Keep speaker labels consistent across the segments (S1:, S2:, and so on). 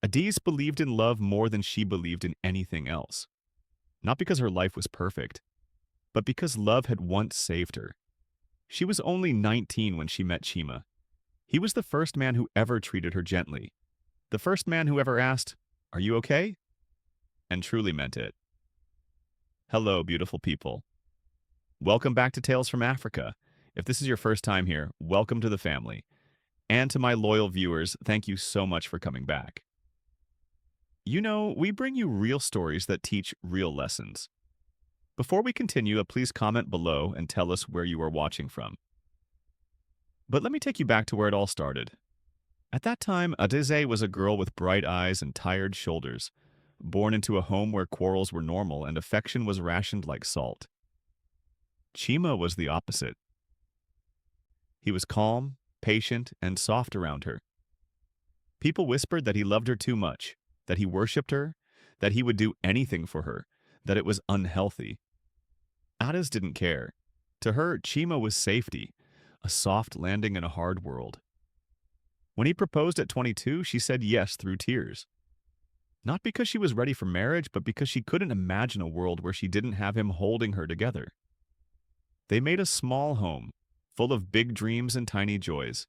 S1: Adiz believed in love more than she believed in anything else. Not because her life was perfect, but because love had once saved her. She was only 19 when she met Chima. He was the first man who ever treated her gently. The first man who ever asked, "Are you okay?" and truly meant it. Hello, beautiful people. Welcome back to Tales from Africa. If this is your first time here, welcome to the family. And to my loyal viewers, thank you so much for coming back. You know, we bring you real stories that teach real lessons. Before we continue, please comment below and tell us where you are watching from. But let me take you back to where it all started. At that time, Adeze was a girl with bright eyes and tired shoulders, born into a home where quarrels were normal and affection was rationed like salt. Chima was the opposite. He was calm, patient, and soft around her. People whispered that he loved her too much, that he worshipped her, that he would do anything for her, that it was unhealthy. Adez didn't care. To her, Chima was safety, a soft landing in a hard world. When he proposed at 22, she said yes through tears. Not because she was ready for marriage, but because she couldn't imagine a world where she didn't have him holding her together. They made a small home, full of big dreams and tiny joys.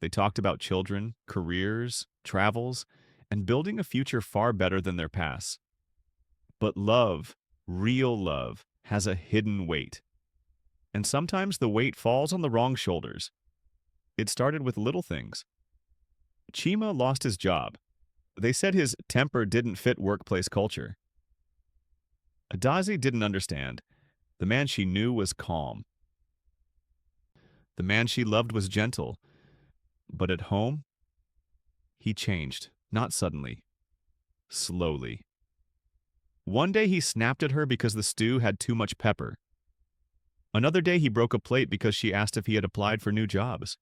S1: They talked about children, careers, travels, and building a future far better than their past. But love, real love, has a hidden weight. And sometimes the weight falls on the wrong shoulders. It started with little things. Chima lost his job. They said his temper didn't fit workplace culture. Adazi didn't understand. The man she knew was calm. The man she loved was gentle. But at home, he changed, not suddenly, slowly. One day he snapped at her because the stew had too much pepper. Another day he broke a plate because she asked if he had applied for new jobs.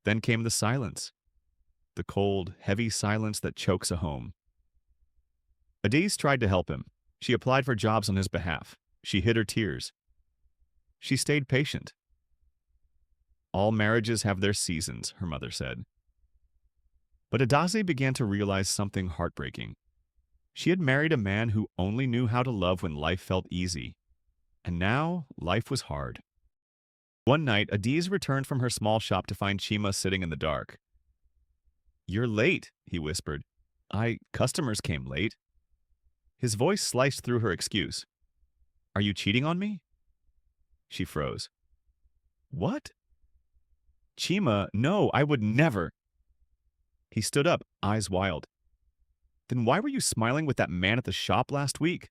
S1: Then came the silence. The cold, heavy silence that chokes a home. Adiz tried to help him. She applied for jobs on his behalf. She hid her tears. She stayed patient. All marriages have their seasons, her mother said. But Adazi began to realize something heartbreaking. She had married a man who only knew how to love when life felt easy. And now, life was hard. One night, Adiz returned from her small shop to find Chima sitting in the dark. "You're late," he whispered. Customers came late." His voice sliced through her excuse. "Are you cheating on me?" She froze. "What?" "Chima, no, I would never." He stood up, eyes wild. "Then why were you smiling with that man at the shop last week?"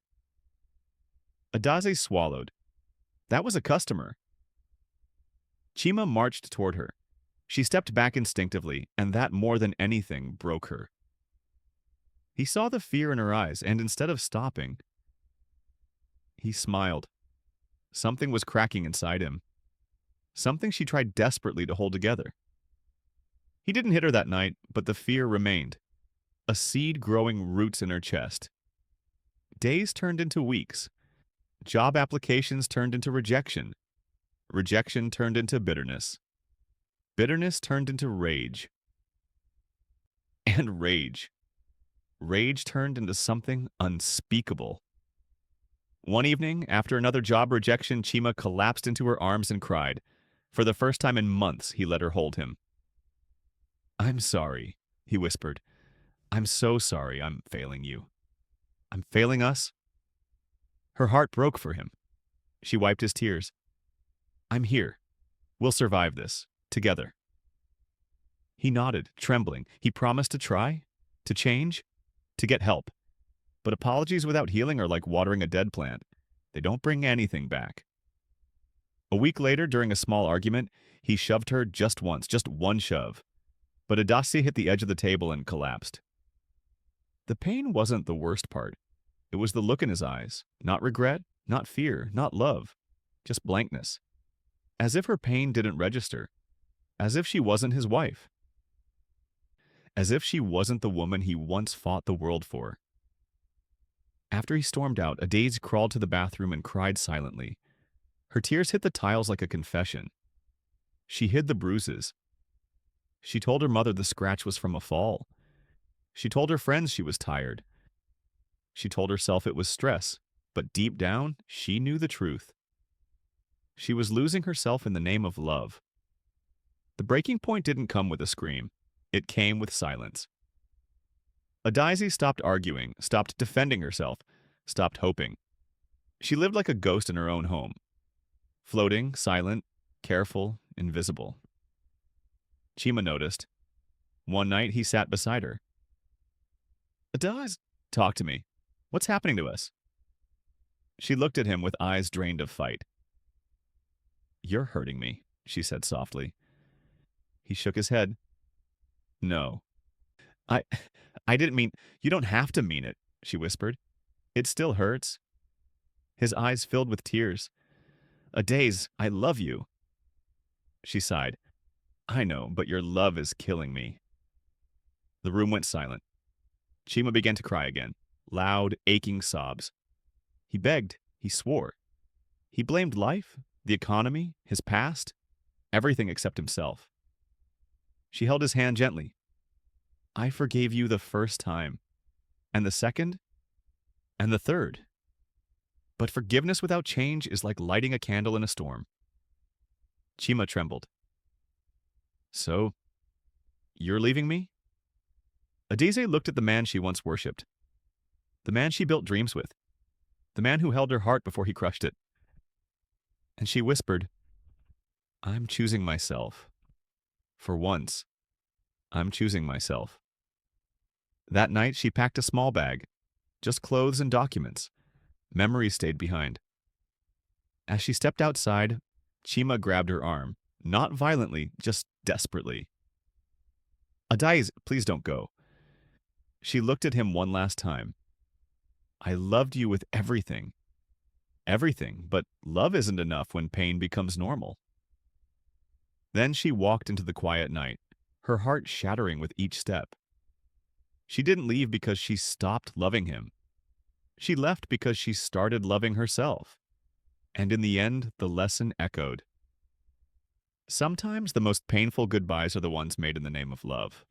S1: Adaze swallowed. "That was a customer." Chima marched toward her. She stepped back instinctively, and that more than anything broke her. He saw the fear in her eyes, and instead of stopping, he smiled. Something was cracking inside him. Something she tried desperately to hold together. He didn't hit her that night, but the fear remained. A seed growing roots in her chest. Days turned into weeks. Job applications turned into rejection. Rejection turned into bitterness. Bitterness turned into rage. And rage. Rage turned into something unspeakable. One evening, after another job rejection, Chima collapsed into her arms and cried. For the first time in months, he let her hold him. "I'm sorry," he whispered. "I'm so sorry I'm failing you. I'm failing us." Her heart broke for him. She wiped his tears. "I'm here. We'll survive this, together." He nodded, trembling. He promised to try, to change, to get help. But apologies without healing are like watering a dead plant. They don't bring anything back. A week later, during a small argument, he shoved her just once, just one shove. But Adasi hit the edge of the table and collapsed. The pain wasn't the worst part. It was the look in his eyes. Not regret, not fear, not love. Just blankness. As if her pain didn't register. As if she wasn't his wife. As if she wasn't the woman he once fought the world for. After he stormed out, Adeze crawled to the bathroom and cried silently. Her tears hit the tiles like a confession. She hid the bruises. She told her mother the scratch was from a fall. She told her friends she was tired. She told herself it was stress, but deep down, she knew the truth. She was losing herself in the name of love. The breaking point didn't come with a scream. It came with silence. Adizay stopped arguing, stopped defending herself, stopped hoping. She lived like a ghost in her own home, floating, silent, careful, invisible. Chima noticed. One night, he sat beside her. Adizay, talk to me. What's happening to us? She looked at him with eyes drained of fight. You're hurting me, she said softly. He shook his head. No. I I didn't mean, you don't have to mean it, she whispered. It still hurts. His eyes filled with tears. Adizay, I love you. She sighed. I know, but your love is killing me. The room went silent. Chima began to cry again, loud, aching sobs. He begged, he swore. He blamed life, the economy, his past, everything except himself. She held his hand gently. I forgave you the first time, and the second, and the third. But forgiveness without change is like lighting a candle in a storm. Chima trembled. So, you're leaving me? Adizay looked at the man she once worshipped, the man she built dreams with, the man who held her heart before he crushed it. And she whispered, I'm choosing myself. For once, I'm choosing myself. That night, she packed a small bag, just clothes and documents. Memories stayed behind. As she stepped outside, Chima grabbed her arm, not violently, just desperately. Adizay, please don't go. She looked at him one last time. I loved you with everything. Everything, but love isn't enough when pain becomes normal. Then she walked into the quiet night, her heart shattering with each step. She didn't leave because she stopped loving him. She left because she started loving herself. And in the end, the lesson echoed. Sometimes the most painful goodbyes are the ones made in the name of love.